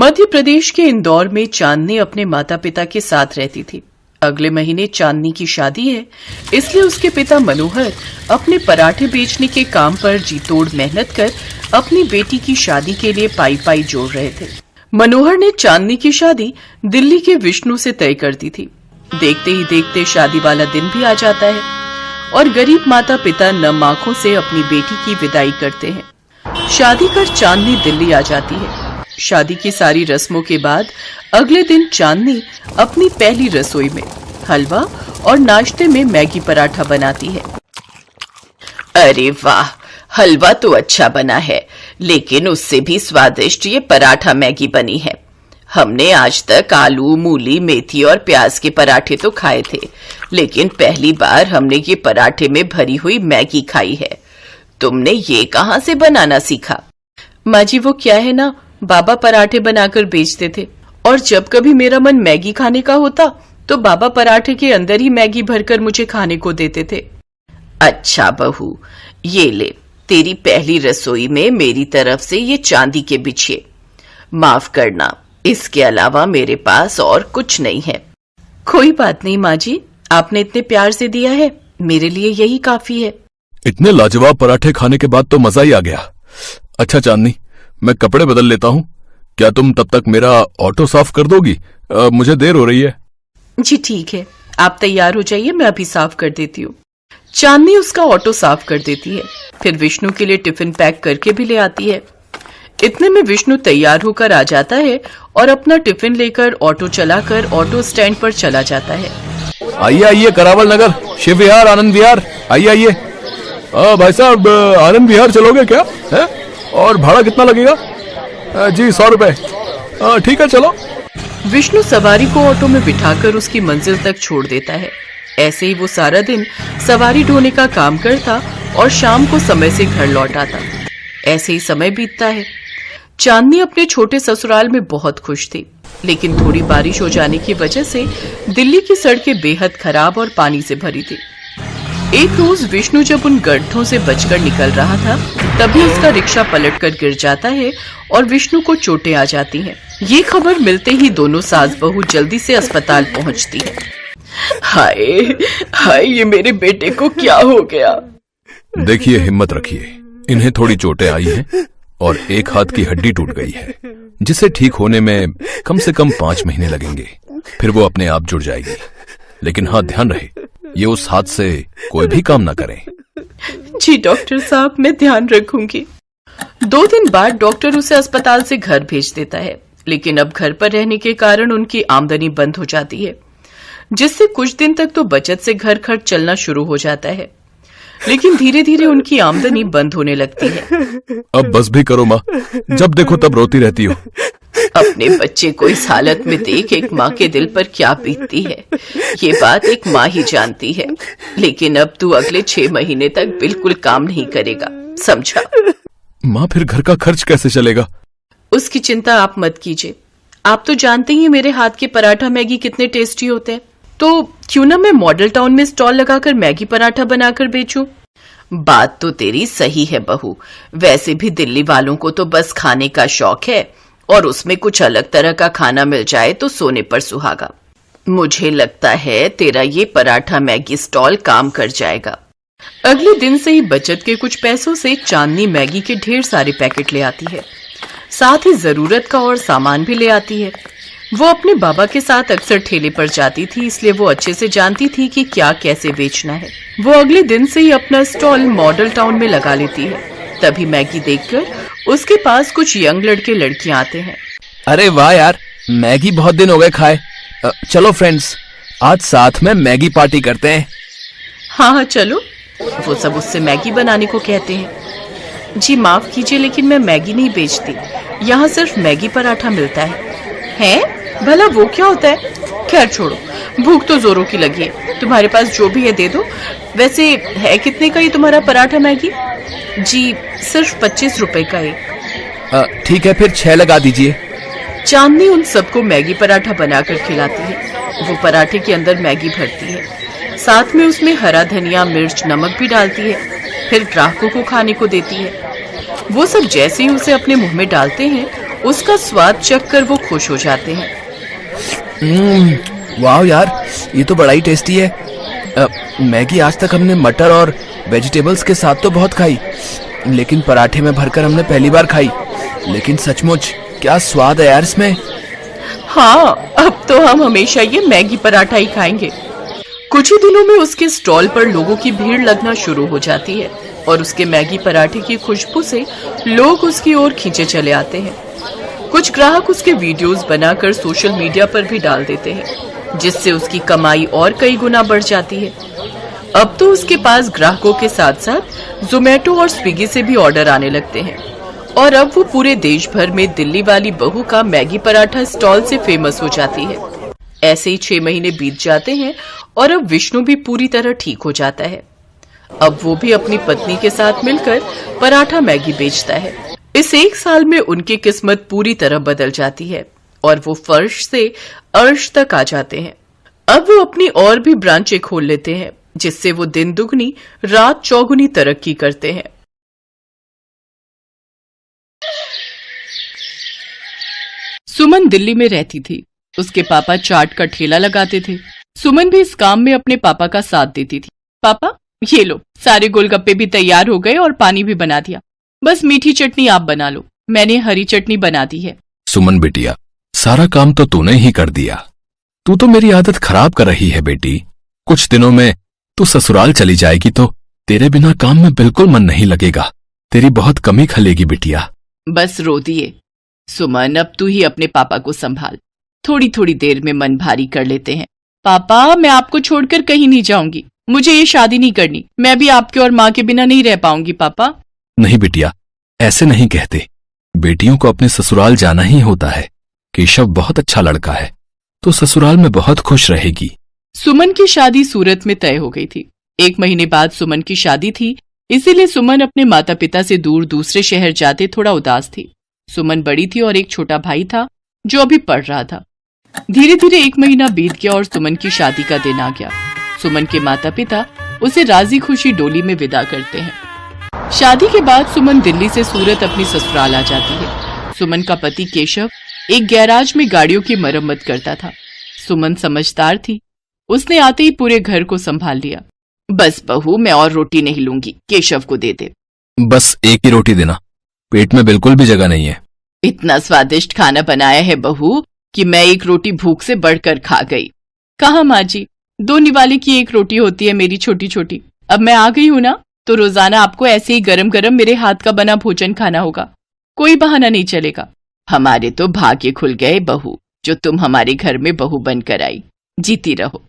मध्य प्रदेश के इंदौर में चांदनी अपने माता पिता के साथ रहती थी। अगले महीने चांदनी की शादी है, इसलिए उसके पिता मनोहर अपने पराठे बेचने के काम पर जी तोड़ मेहनत कर अपनी बेटी की शादी के लिए पाई पाई जोड़ रहे थे। मनोहर ने चांदनी की शादी दिल्ली के विष्णु से तय कर दी थी। देखते ही देखते शादी वाला दिन भी आ जाता है और गरीब माता पिता नम आंखों से अपनी बेटी की विदाई करते हैं। शादी कर चांदनी दिल्ली आ जाती है। शादी की सारी रस्मों के बाद अगले दिन चांदनी अपनी पहली रसोई में हलवा और नाश्ते में मैगी पराठा बनाती है। अरे वाह, हलवा तो अच्छा बना है, लेकिन उससे भी स्वादिष्ट ये पराठा मैगी बनी है। हमने आज तक आलू, मूली, मेथी और प्याज के पराठे तो खाए थे, लेकिन पहली बार हमने ये पराठे में भरी हुई मैगी खाई है। तुमने ये कहाँ से बनाना सीखा? माँ जी, वो क्या है ना, बाबा पराठे बनाकर बेचते थे और जब कभी मेरा मन मैगी खाने का होता तो बाबा पराठे के अंदर ही मैगी भरकर मुझे खाने को देते थे। अच्छा बहू, ये ले, तेरी पहली रसोई में मेरी तरफ से ये चांदी के बिछिए। माफ करना, इसके अलावा मेरे पास और कुछ नहीं है। कोई बात नहीं माँ जी, आपने इतने प्यार से दिया है, मेरे लिए यही काफी है। इतने लाजवाब पराठे खाने के बाद तो मजा ही आ गया। अच्छा चांदनी, मैं कपड़े बदल लेता हूँ, क्या तुम तब तक मेरा ऑटो साफ कर दोगी? मुझे देर हो रही है। जी ठीक है, आप तैयार हो जाइए, मैं अभी साफ कर देती हूँ। चांदनी उसका ऑटो साफ कर देती है, फिर विष्णु के लिए टिफिन पैक करके भी ले आती है। इतने में विष्णु तैयार होकर आ जाता है और अपना टिफिन लेकर ऑटो चलाकर ऑटो स्टैंड पर चला जाता है। आइए आइए, करावल नगर, शिव विहार, आनंद विहार, आइए आइए। भाई साहब, आनंद विहार चलोगे क्या है? और भाड़ा कितना लगेगा? जी 100 रुपए। ठीक है, चलो। विष्णु सवारी को ऑटो में बिठाकर उसकी मंजिल तक छोड़ देता है। ऐसे ही वो सारा दिन सवारी ढोने का काम करता और शाम को समय से घर लौट आता। ऐसे ही समय बीतता है। चांदनी अपने छोटे ससुराल में बहुत खुश थी, लेकिन थोड़ी बारिश हो जाने की वजह से दिल्ली की सड़कें बेहद खराब और पानी से भरी थी। एक रोज विष्णु जब उन गड्ढों से बचकर निकल रहा था, तभी उसका रिक्शा पलटकर गिर जाता है और विष्णु को चोटें आ जाती हैं। ये खबर मिलते ही दोनों सास बहू जल्दी से अस्पताल पहुंचती है। हाय हाय, ये मेरे बेटे को क्या हो गया? देखिए, हिम्मत रखिए, इन्हें थोड़ी चोटें आई हैं और एक हाथ की हड्डी टूट गई है, जिसे ठीक होने में कम से कम 5 महीने लगेंगे। फिर वो अपने आप जुड़ जाएगी। लेकिन हाँ, ध्यान रहे, ये उस हाथ से कोई भी काम ना करें। जी डॉक्टर साहब, मैं ध्यान रखूंगी। 2 दिन बाद डॉक्टर उसे अस्पताल से घर भेज देता है, लेकिन अब घर पर रहने के कारण उनकी आमदनी बंद हो जाती है, जिससे कुछ दिन तक तो बचत से घर खर्च चलना शुरू हो जाता है, लेकिन धीरे धीरे उनकी आमदनी बंद होने लगती है। अब बस भी करो माँ, जब देखो तब रोती रहती हो। अपने बच्चे को इस हालत में देख एक माँ के दिल पर क्या बीतती है, ये बात एक माँ ही जानती है। लेकिन अब तू अगले 6 महीने तक बिल्कुल काम नहीं करेगा, समझा? माँ, फिर घर का खर्च कैसे चलेगा? उसकी चिंता आप मत कीजिए। आप तो जानते ही मेरे हाथ के पराठा मैगी कितने टेस्टी होते हैं, तो क्यों ना मैं मॉडल टाउन में स्टॉल लगाकर मैगी पराठा बनाकर बेचूं। बात तो तेरी सही है बहू, वैसे भी दिल्ली वालों को तो बस खाने का शौक है, और उसमें कुछ अलग तरह का खाना मिल जाए तो सोने पर सुहागा। मुझे लगता है तेरा ये पराठा मैगी स्टॉल काम कर जाएगा। अगले दिन से ही बचत के कुछ पैसों से चांदनी मैगी के ढेर सारे पैकेट ले आती है, साथ ही जरूरत का और सामान भी ले आती है। वो अपने बाबा के साथ अक्सर ठेले पर जाती थी, इसलिए वो अच्छे से जानती थी कि क्या कैसे बेचना है। वो अगले दिन से ही अपना स्टॉल मॉडल टाउन में लगा लेती है। तभी मैगी देखकर उसके पास कुछ यंग लड़के लड़कियां आते हैं। अरे वाह यार, मैगी बहुत दिन हो गए खाए। चलो फ्रेंड्स, आज साथ में मैगी पार्टी करते हैं। हाँ चलो। वो सब उससे मैगी बनाने को कहते हैं। जी माफ कीजिए, लेकिन मैं मैगी नहीं बेचती, यहाँ सिर्फ मैगी पराठा मिलता है। भला वो क्या होता है? खैर छोड़ो, भूख तो जोरों की लगी है, तुम्हारे पास जो भी है दे दो। वैसे है कितने का ये तुम्हारा पराठा मैगी? जी सिर्फ 25 रुपए का एक। ठीक है, फिर 6 लगा दीजिए। चांदनी उन सबको मैगी पराठा बनाकर खिलाती है। वो पराठे के अंदर मैगी भरती है, साथ में उसमें हरा धनिया, मिर्च, नमक भी डालती है। फिर ग्राहकों को खाने को देती है। वो सब जैसे ही उसे अपने मुंह में डालते हैं, उसका स्वाद चखकर वो खुश हो जाते हैं। वाह यार, ये तो बड़ा ही टेस्टी है। मैगी आज तक हमने मटर और वेजिटेबल्स के साथ तो बहुत खाई, लेकिन पराठे में भरकर हमने पहली बार खाई। लेकिन सचमुच क्या स्वाद है यार इसमें। हाँ, अब तो हम हमेशा ये मैगी पराठा ही खाएंगे। कुछ ही दिनों में उसके स्टॉल पर लोगों की भीड़ लगना शुरू हो जाती है और उसके मैगी पराठे की खुशबू से लोग उसकी ओर खींचे चले आते हैं। कुछ ग्राहक उसके वीडियोस बनाकर सोशल मीडिया पर भी डाल देते हैं, जिससे उसकी कमाई और कई गुना बढ़ जाती है। अब तो उसके पास ग्राहकों के साथ साथ जोमेटो और स्विगी से भी ऑर्डर आने लगते हैं और अब वो पूरे देश भर में दिल्ली वाली बहू का मैगी पराठा स्टॉल से फेमस हो जाती है। ऐसे ही 6 महीने बीत जाते हैं और अब विष्णु भी पूरी तरह ठीक हो जाता है। अब वो भी अपनी पत्नी के साथ मिलकर पराठा मैगी बेचता है। इस 1 साल में उनकी किस्मत पूरी तरह बदल जाती है और वो फर्श से अर्श तक आ जाते हैं। अब वो अपनी और भी ब्रांचें खोल लेते हैं, जिससे वो दिन दुगनी रात चौगुनी तरक्की करते हैं। सुमन दिल्ली में रहती थी। उसके पापा चाट का ठेला लगाते थे। सुमन भी इस काम में अपने पापा का साथ देती थी। पापा, ये लो, सारे गोलगप्पे भी तैयार हो गए और पानी भी बना दिया। बस मीठी चटनी आप बना लो, मैंने हरी चटनी बना दी है। सुमन बिटिया, सारा काम तो तूने ही कर दिया। तू तो मेरी आदत खराब कर रही है बेटी। कुछ दिनों में तू ससुराल चली जाएगी तो तेरे बिना काम में बिल्कुल मन नहीं लगेगा। तेरी बहुत कमी खलेगी बिटिया। बस रो दिए। सुमन, अब तू ही अपने पापा को संभाल। थोड़ी थोड़ी देर में मन भारी कर लेते हैं। पापा, मैं आपको छोड़कर कहीं नहीं जाऊंगी। मुझे ये शादी नहीं करनी। मैं भी आपके और माँ के बिना नहीं रह पाऊंगी। पापा। नहीं बिटिया, ऐसे नहीं कहते। बेटियों को अपने ससुराल जाना ही होता है। केशव बहुत अच्छा लड़का है, तो ससुराल में बहुत खुश रहेगी। सुमन की शादी सूरत में तय हो गई थी। 1 महीने बाद सुमन की शादी थी, इसीलिए सुमन अपने माता पिता से दूर दूसरे शहर जाते थोड़ा उदास थी। सुमन बड़ी थी और एक छोटा भाई था जो अभी पढ़ रहा था। धीरे धीरे 1 महीना बीत गया और सुमन की शादी का दिन आ गया। सुमन के माता पिता उसे राजी खुशी डोली में विदा करते हैं। शादी के बाद सुमन दिल्ली से सूरत अपनी ससुराल आ जाती है। सुमन का पति केशव एक गैराज में गाड़ियों की मरम्मत करता था। सुमन समझदार थी, उसने आते ही पूरे घर को संभाल लिया। बस बहू, मैं और रोटी नहीं लूंगी, केशव को दे दे। बस एक ही रोटी देना, पेट में बिल्कुल भी जगह नहीं है। इतना स्वादिष्ट खाना बनाया है बहू कि मैं एक रोटी भूख से बढ़कर खा गई। कहा माँ जी, 2 निवाले की 1 रोटी होती है मेरी छोटी छोटी। अब मैं आ गई हूँ ना, तो रोजाना आपको ऐसे ही गरम गरम मेरे हाथ का बना भोजन खाना होगा। कोई बहाना नहीं चलेगा। हमारे तो भाग्य खुल गए बहू, जो तुम हमारे घर में बहू बनकर आई। जीती रहो।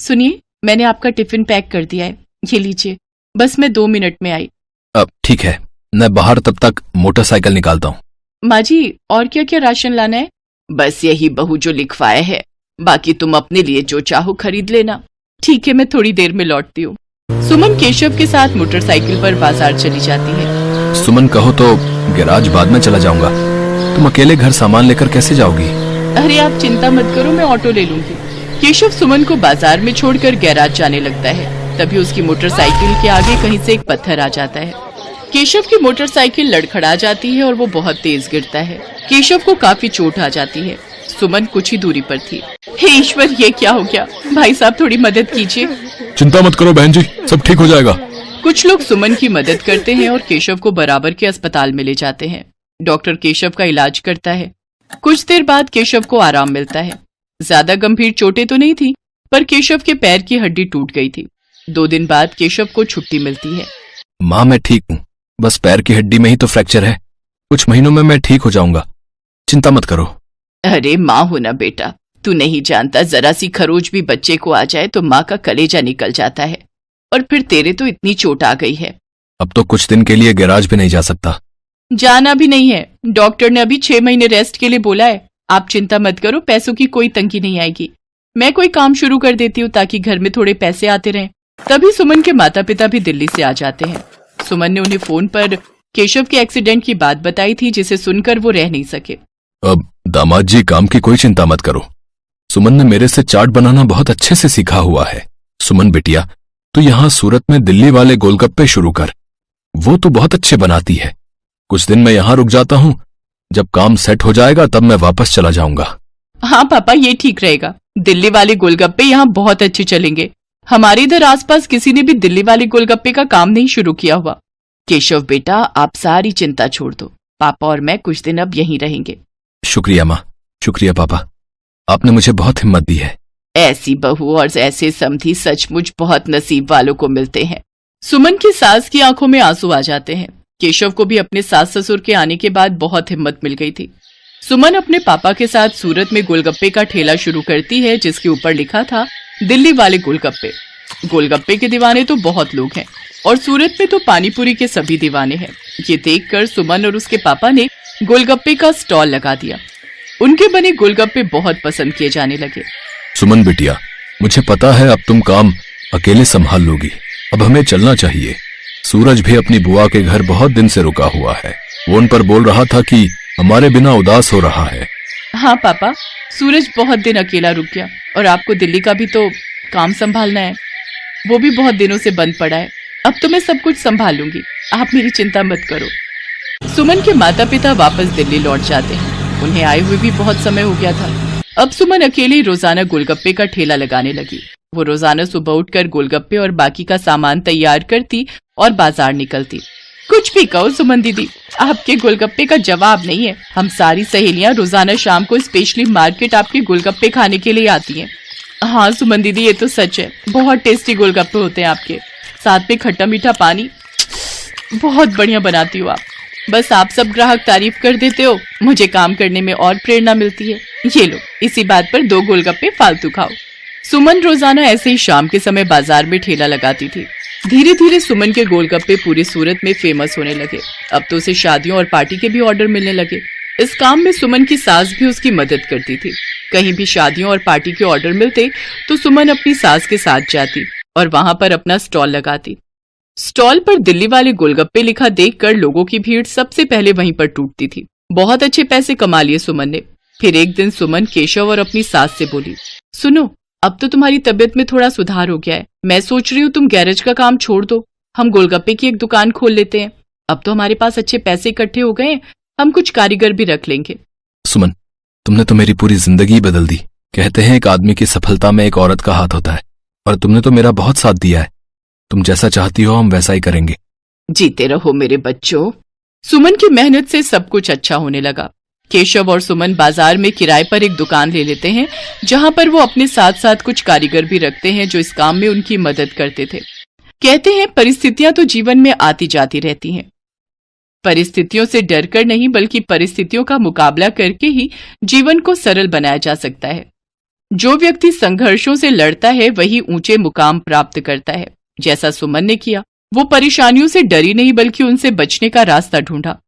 सुनिए, मैंने आपका टिफिन पैक कर दिया है, ये लीजिए। बस मैं 2 मिनट में आई। अब ठीक है, मैं बाहर तब तक मोटरसाइकिल निकालता हूँ। माँ जी, और क्या क्या राशन लाना है? बस यही बहू जो लिखवाए है, बाकी तुम अपने लिए जो चाहो खरीद लेना। ठीक है, मैं थोड़ी देर में लौटती हूँ। सुमन केशव के साथ मोटरसाइकिल पर बाजार चली जाती है। सुमन, कहो तो गैराज बाद में चला जाऊंगा। तुम अकेले घर सामान लेकर कैसे जाओगी? अरे आप चिंता मत करो, मैं ऑटो ले लूंगी। केशव सुमन को बाजार में छोड़कर गैराज जाने लगता है। तभी उसकी मोटरसाइकिल के आगे कहीं से एक पत्थर आ जाता है। केशव की मोटरसाइकिल लड़खड़ा जाती है और वो बहुत तेज गिरता है। केशव को काफी चोट आ जाती है। सुमन कुछ ही दूरी पर थी। हे ईश्वर, ये क्या हो गया? भाई साहब, थोड़ी मदद कीजिए। चिंता मत करो बहन जी, सब ठीक हो जाएगा। कुछ लोग सुमन की मदद करते हैं और केशव को बराबर के अस्पताल में ले जाते हैं। डॉक्टर केशव का इलाज करता है। कुछ देर बाद केशव को आराम मिलता है। ज्यादा गंभीर चोटें तो नहीं थी, पर केशव के पैर की हड्डी टूट गई थी। 2 दिन बाद केशव को छुट्टी मिलती है। माँ, मैं ठीक हूँ, बस पैर की हड्डी में ही तो फ्रैक्चर है। कुछ महीनों में मैं ठीक हो जाऊंगा, चिंता मत करो। अरे माँ हो ना बेटा, तू नहीं जानता, जरा सी खरोच भी बच्चे को आ जाए तो माँ का कलेजा निकल जाता है। और फिर तेरे तो इतनी चोट आ गई है। अब तो कुछ दिन के लिए गैराज भी नहीं जा सकता। जाना भी नहीं है, डॉक्टर ने अभी 6 महीने रेस्ट के लिए बोला है। आप चिंता मत करो, पैसों की कोई तंगी नहीं आएगी। मैं कोई काम शुरू कर देती हूँ ताकि घर में थोड़े पैसे आते रहें। तभी सुमन के माता पिता भी दिल्ली से आ जाते हैं। सुमन ने उन्हें फोन पर केशव के एक्सीडेंट की बात बताई थी, जिसे सुनकर वो रह नहीं सके। अब दामाद जी, काम की कोई चिंता मत करो। सुमन ने मेरे से चाट बनाना बहुत अच्छे से सीखा हुआ है। सुमन बिटिया, तू यहाँ सूरत में दिल्ली वाले गोलगप्पे शुरू कर, वो तो बहुत अच्छे बनाती है। कुछ दिन मैं यहाँ रुक जाता हूँ, जब काम सेट हो जाएगा तब मैं वापस चला जाऊंगा। हाँ पापा, ये ठीक रहेगा। दिल्ली वाले गोलगप्पे यहाँ बहुत अच्छे चलेंगे। हमारे इधर आसपास किसी ने भी दिल्ली वाले गोलगप्पे का काम नहीं शुरू किया हुआ। केशव बेटा, आप सारी चिंता छोड़ दो। पापा और मैं कुछ दिन अब यहीं रहेंगे। शुक्रिया माँ, शुक्रिया पापा, आपने मुझे बहुत हिम्मत दी है। ऐसी बहू और ऐसे समधी सचमुच बहुत नसीब वालों को मिलते हैं। सुमन की सास की आंखों में आंसू आ जाते हैं। केशव को भी अपने सास ससुर के आने के बाद बहुत हिम्मत मिल गई थी। सुमन अपने पापा के साथ सूरत में गोलगप्पे का ठेला शुरू करती है, जिसके ऊपर लिखा था दिल्ली वाले गोलगप्पे। गोलगप्पे के दीवाने तो बहुत लोग हैं और सूरत में तो पानीपुरी के सभी दीवाने हैं। ये देखकर सुमन और उसके पापा ने गोलगप्पे का स्टॉल लगा दिया। उनके बने गोलगप्पे बहुत पसंद किए जाने लगे। सुमन बिटिया, मुझे पता है अब तुम काम अकेले संभाल लोगी। अब हमें चलना चाहिए। सूरज भी अपनी बुआ के घर बहुत दिन से रुका हुआ है। वो उन पर बोल रहा था कि हमारे बिना उदास हो रहा है। हाँ पापा, सूरज बहुत दिन अकेला रुक गया और आपको दिल्ली का भी तो काम संभालना है। वो भी बहुत दिनों से बंद पड़ा है। अब तो मैं सब कुछ संभाल लूंगी, आप मेरी चिंता मत करो। सुमन के माता पिता वापस दिल्ली लौट जाते हैं। उन्हें आए हुए भी बहुत समय हो गया था। अब सुमन अकेली रोजाना गोलगप्पे का ठेला लगाने लगी। वो रोजाना सुबह उठकर गोलगप्पे और बाकी का सामान तैयार करती और बाजार निकलती। कुछ भी कहो सुमन दीदी, आपके गोलगप्पे का जवाब नहीं है। हम सारी सहेलियां रोजाना शाम को स्पेशली मार्केट आपके गोलगप्पे खाने के लिए आती हैं। हाँ सुमन दीदी, ये तो सच है। बहुत टेस्टी गोलगप्पे होते हैं आपके, साथ में खट्टा मीठा पानी। बहुत बढ़िया बनाती हो आप। बस आप सब ग्राहक तारीफ कर देते हो, मुझे काम करने में और प्रेरणा मिलती है। ये लो, इसी बात पर 2 गोलगप्पे फालतू खाओ। सुमन रोजाना ऐसे ही शाम के समय बाजार में ठेला लगाती थी। धीरे धीरे सुमन के गोलगप्पे पूरी सूरत में फेमस होने लगे। अब तो उसे शादियों और पार्टी के भी ऑर्डर मिलने लगे। इस काम में सुमन की सास भी उसकी मदद करती थी। कहीं भी शादियों और पार्टी के ऑर्डर मिलते तो सुमन अपनी सास के साथ जाती और वहां पर अपना स्टॉल लगाती। स्टॉल पर दिल्ली वाले गोलगप्पे लिखा देखकर लोगों की भीड़ सबसे पहले वहीं पर टूटती थी। बहुत अच्छे पैसे कमा लिए सुमन ने। फिर एक दिन सुमन केशव और अपनी सास से बोली, सुनो, अब तो तुम्हारी तबीयत में थोड़ा सुधार हो गया है। मैं सोच रही हूँ तुम गैरेज का काम छोड़ दो, हम गोलगप्पे की एक दुकान खोल लेते हैं। अब तो हमारे पास अच्छे पैसे इकट्ठे हो गए हैं, हम कुछ कारीगर भी रख लेंगे। सुमन, तुमने तो मेरी पूरी जिंदगी बदल दी। कहते हैं एक आदमी की सफलता में एक औरत का हाथ होता है, और तुमने तो मेरा बहुत साथ दिया है। तुम जैसा चाहती हो हम वैसा ही करेंगे। जीते रहो मेरे बच्चों। सुमन की मेहनत से सब कुछ अच्छा होने लगा। केशव और सुमन बाजार में किराए पर एक दुकान ले लेते हैं, जहां पर वो अपने साथ साथ कुछ कारीगर भी रखते हैं जो इस काम में उनकी मदद करते थे। कहते हैं परिस्थितियां तो जीवन में आती जाती रहती हैं। परिस्थितियों से डरकर नहीं बल्कि परिस्थितियों का मुकाबला करके ही जीवन को सरल बनाया जा सकता है। जो व्यक्ति संघर्षों से लड़ता है वही ऊंचे मुकाम प्राप्त करता है, जैसा सुमन ने किया। वो परेशानियों से डरी नहीं बल्कि उनसे बचने का रास्ता ढूंढा।